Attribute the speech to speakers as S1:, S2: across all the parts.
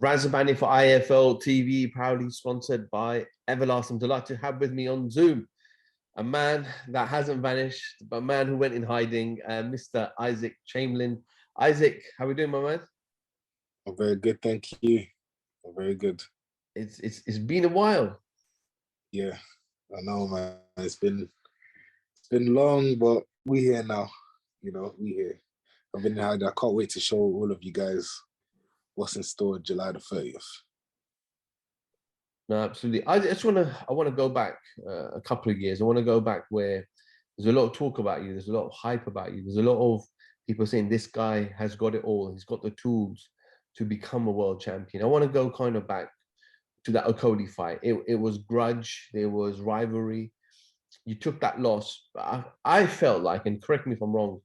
S1: Razabani for IFL TV, proudly sponsored by Everlasting. Delight to have with me on Zoom a man that hasn't vanished, but a man who went in hiding, Mr. Isaac Chamberlain. Isaac, how are we doing, my man?
S2: I'm very good, thank you. I'm very good.
S1: It's been a while.
S2: Yeah, I know, man. It's been long, but we here now. You know, we here. I've been in hiding. I can't wait to show all of you guys what's in store July the 30th.
S1: No, absolutely. I want to go back a couple of years. I want to go back where there's a lot of talk about you. There's a lot of hype about you. There's a lot of people saying this guy has got it all. He's got the tools to become a world champion. I want to go kind of back to that Okoli fight. It was grudge. There was rivalry. You took that loss. But I felt like, and correct me if I'm wrong,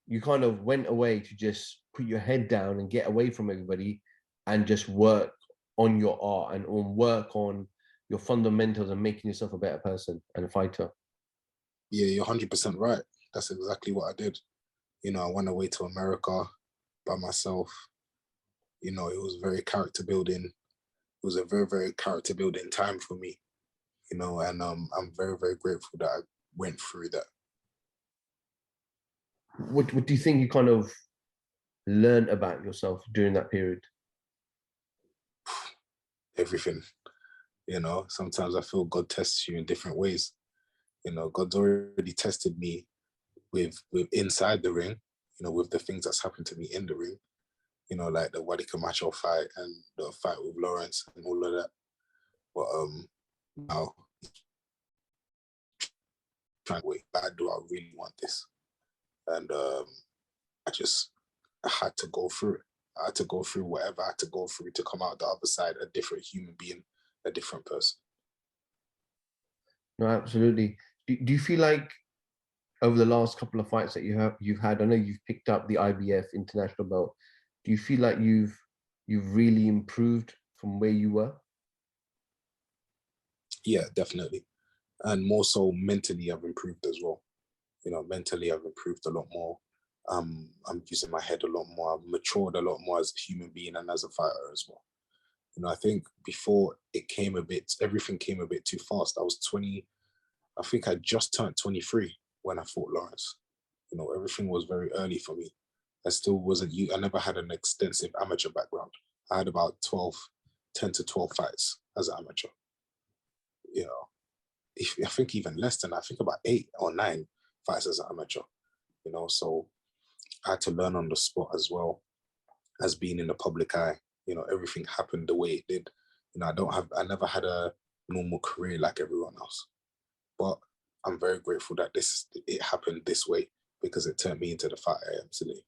S1: you kind of went away to just put your head down and get away from everybody and just work on your art and work on your fundamentals and making yourself a better person and a fighter.
S2: Yeah, you're 100% right. That's exactly what I did. You know, I went away to America by myself. You know, it was very character building. It was a very, very character building time for me. You know, and I'm very, very grateful that I went through that.
S1: What do you think you kind of learned about yourself during that period?
S2: Everything. You know, sometimes I feel God tests you in different ways. You know, God's already tested me with inside the ring, you know, with the things that's happened to me in the ring, you know, like the Wadika Macho fight and the fight with Lawrence and all of that. But now, trying to wait, do I really want this? And I had to go through it. I had to go through whatever I had to go through to come out the other side, a different human being, a different person.
S1: No, absolutely. Do you feel like over the last couple of fights that you've had, I know you've picked up the IBF international belt. Do you feel like you've really improved from where you were?
S2: Yeah, definitely. And more so mentally, I've improved as well. You know, mentally, I've improved a lot more. I'm using my head a lot more. I've matured a lot more as a human being and as a fighter as well. You know, I think before everything came a bit too fast. I was 20, I think I just turned 23 when I fought Lawrence. You know, everything was very early for me. I never had an extensive amateur background. I had about 10 to 12 fights as an amateur. You know, I think even less than that. I think about 8 or 9 fights as an amateur. You know, so I had to learn on the spot as well as being in the public eye. You know, everything happened the way it did. You know, I never had a normal career like everyone else. But I'm very grateful that it happened this way because it turned me into the fighter I am today.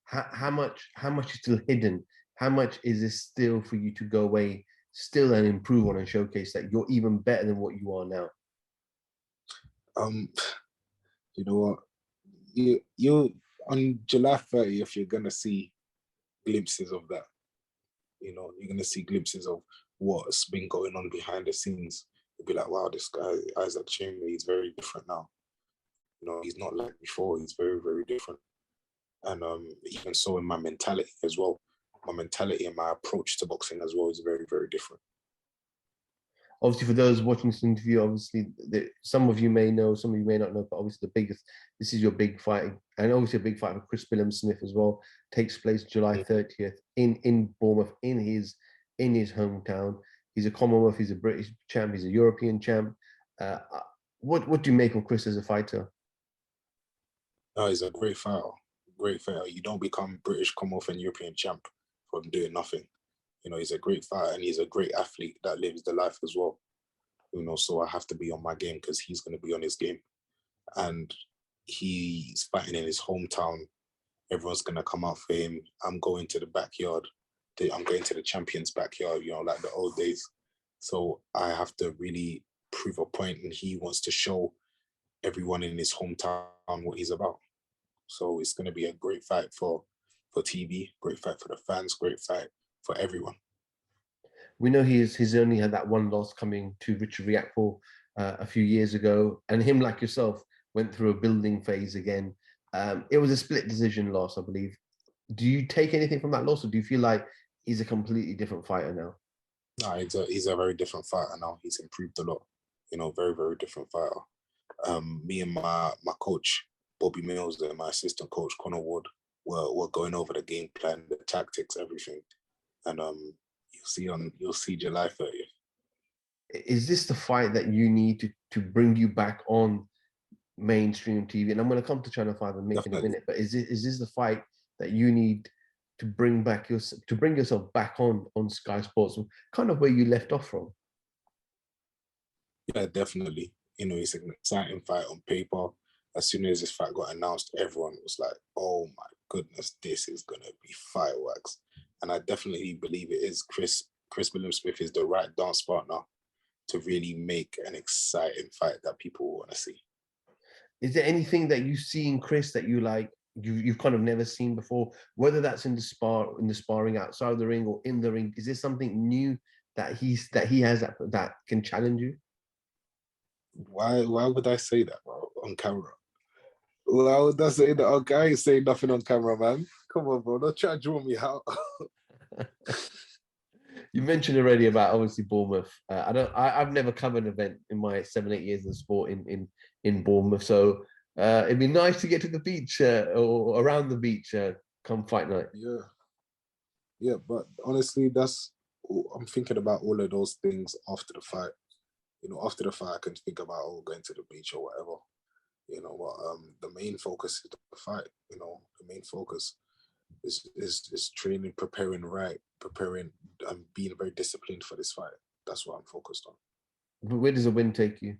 S1: How much is still hidden? How much is this still for you to go away still and improve on and showcase that you're even better than what you are now?
S2: You know what? You on July 30th, you're gonna see glimpses of that. You know, you're gonna see glimpses of what's been going on behind the scenes. You'll be like, wow, this guy, Isaac Chamberlain, he's very different now. You know, he's not like before, he's very, very different. And even so in my mentality as well. My mentality and my approach to boxing as well is very, very different.
S1: Obviously, for those watching this interview, obviously, some of you may know, some of you may not know, but obviously this is your big fight, and obviously a big fight for Chris Billiam-Smith as well, takes place July 30th in Bournemouth, in his hometown. He's a Commonwealth, he's a British champ, he's a European champ. What do you make of Chris as a fighter?
S2: No, he's a great fighter. Great fighter. You don't become British, Commonwealth, and European champ from doing nothing. You know, he's a great fighter and he's a great athlete that lives the life as well. You know, so I have to be on my game because he's going to be on his game. And he's fighting in his hometown. Everyone's going to come out for him. I'm going to the backyard. I'm going to the champion's backyard, you know, like the old days. So I have to really prove a point, and he wants to show everyone in his hometown what he's about. So it's going to be a great fight for TV, great fight for the fans, great fight for everyone.
S1: We know he's only had that one loss coming to Richard Riakporhe a few years ago, and him, like yourself, went through a building phase again. It was a split decision loss, I believe. Do you take anything from that loss, or do you feel like he's a completely different fighter now.
S2: No, he's a very different fighter now. He's improved a lot. You know, very, very different fighter. Me and my coach Bobby Mills and my assistant coach Connor Ward were going over the game plan, the tactics, everything. And you'll see July 30th.
S1: Is this the fight that you need to bring you back on mainstream TV? And I'm going to come to Channel 5 and Mick in a minute, but is this the fight that you need to bring yourself back on Sky Sports, kind of where you left off from?
S2: Yeah, definitely. You know, it's an exciting fight on paper. As soon as this fight got announced, everyone was like, "Oh my goodness, this is gonna be fireworks!" And I definitely believe it is. Chris Billiam-Smith is the right dance partner to really make an exciting fight that people want to see.
S1: Is there anything that you see in Chris that you like, you've kind of never seen before, whether that's in the sparring outside of the ring or in the ring? Is there something new that he has that can challenge you?
S2: Why would I say that, bro, on camera? Why would I say that? Okay, I ain't saying nothing on camera, man. Come on, bro. Don't try to draw me out.
S1: You mentioned already about obviously Bournemouth. I've never covered an event in my 7-8 years of sport in Bournemouth. So it'd be nice to get to the beach or around the beach come fight night.
S2: Yeah. But honestly, I'm thinking about all of those things after the fight. You know, after the fight, I can think about going to the beach or whatever. You know, but the main focus is the fight. You know, the main focus is training, preparing, and being very disciplined for this fight. That's what I'm focused on.
S1: But where does a win take you?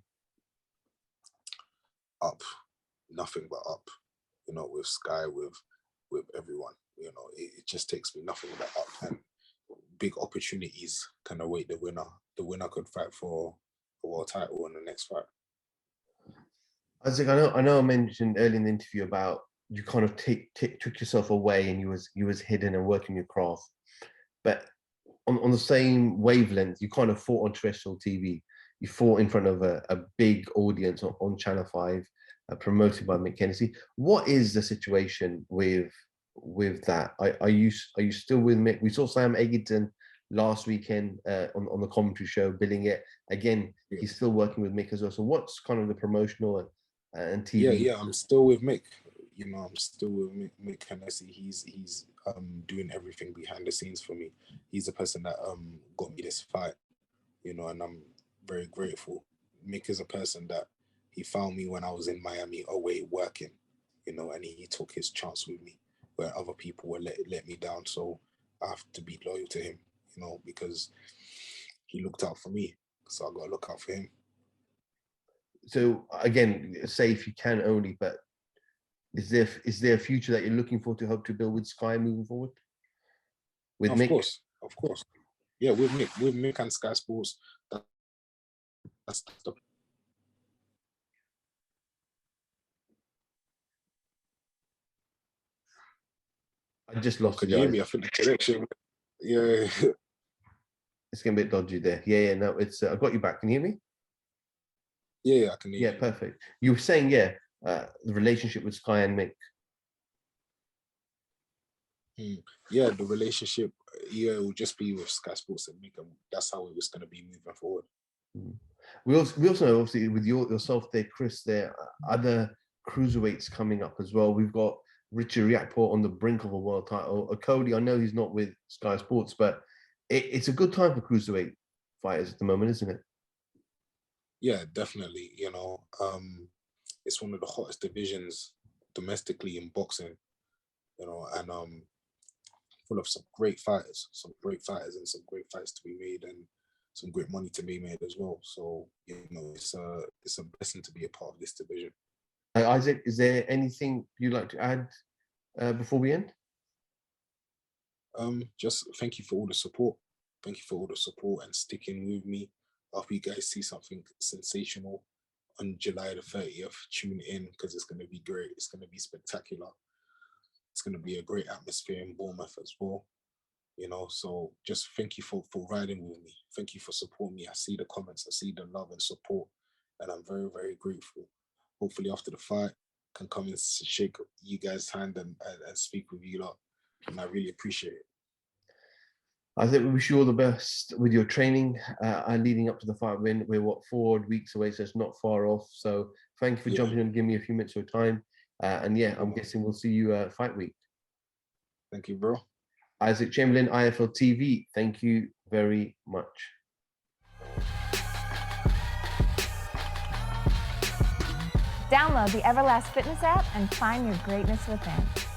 S2: Up, nothing but up. You know, with Sky, with everyone. You know, it just takes me nothing but up, and big opportunities can await the winner. The winner could fight for a world title in the next fight.
S1: Isaac, I know I mentioned earlier in the interview about you kind of took yourself away and you was hidden and working your craft, but on the same wavelength, you kind of fought on terrestrial TV. You fought in front of a big audience on Channel 5, promoted by Mick Hennessy. What is the situation with that? Are you still with Mick? We saw Sam Eggington last weekend on the commentary show, billing it. Again, he's still working with Mick as well. So what's kind of the promotional and TV?
S2: Yeah, I'm still with Mick. You know, I'm still with Mick Hennessy. He's doing everything behind the scenes for me. He's the person that got me this fight. You know, and I'm very grateful. Mick is a person that he found me when I was in Miami away working. You know, and he took his chance with me where other people were let me down. So I have to be loyal to him. You know, because he looked out for me, so I got to look out for him.
S1: So again, say if you can only, but is there a future that you're looking for to hope to build with Sky moving forward? With Mick?
S2: Of course. Yeah, with Mick and Sky Sports, that's the.
S1: I just lost
S2: Can
S1: you
S2: you hear
S1: guys.
S2: me? I think the connection. Yeah.
S1: It's getting a bit dodgy there. Yeah. No, it's. I got you back. Can you hear me?
S2: Yeah, I can hear
S1: you. Yeah, perfect. You were saying, the relationship with Sky and Mick.
S2: Yeah, the relationship, it will just be with Sky Sports and Mick, and that's how it was going to be moving forward.
S1: We also know, obviously, with yourself there, Chris, there are other cruiserweights coming up as well. We've got Richard Riakporhe on the brink of a world title. Cody, I know he's not with Sky Sports, but it's a good time for cruiserweight fighters at the moment, isn't it?
S2: Yeah, definitely. You know, it's one of the hottest divisions domestically in boxing. You know, and full of some great fighters, and some great fights to be made, and some great money to be made as well. So you know, it's a blessing to be a part of this division.
S1: Isaac, is there anything you'd like to add before we end?
S2: Just thank you for all the support. Thank you for all the support and sticking with me. I hope you guys see something sensational on July the 30th. Tune in because it's going to be great. It's going to be spectacular. It's going to be a great atmosphere in Bournemouth as well. You know, so just thank you for riding with me. Thank you for supporting me. I see the comments, I see the love and support, and I'm very, very grateful. Hopefully after the fight, can come and shake you guys' hand and speak with you lot. And I really appreciate it.
S1: I think we wish you all the best with your training and leading up to the fight. We're what, 4 weeks away, so it's not far off. So thank you for jumping in and giving me a few minutes of your time. And yeah, I'm guessing we'll see you fight week.
S2: Thank you, bro.
S1: Isaac Chamberlain, IFL TV. Thank you very much.
S3: Download the Everlast Fitness app and find your greatness within.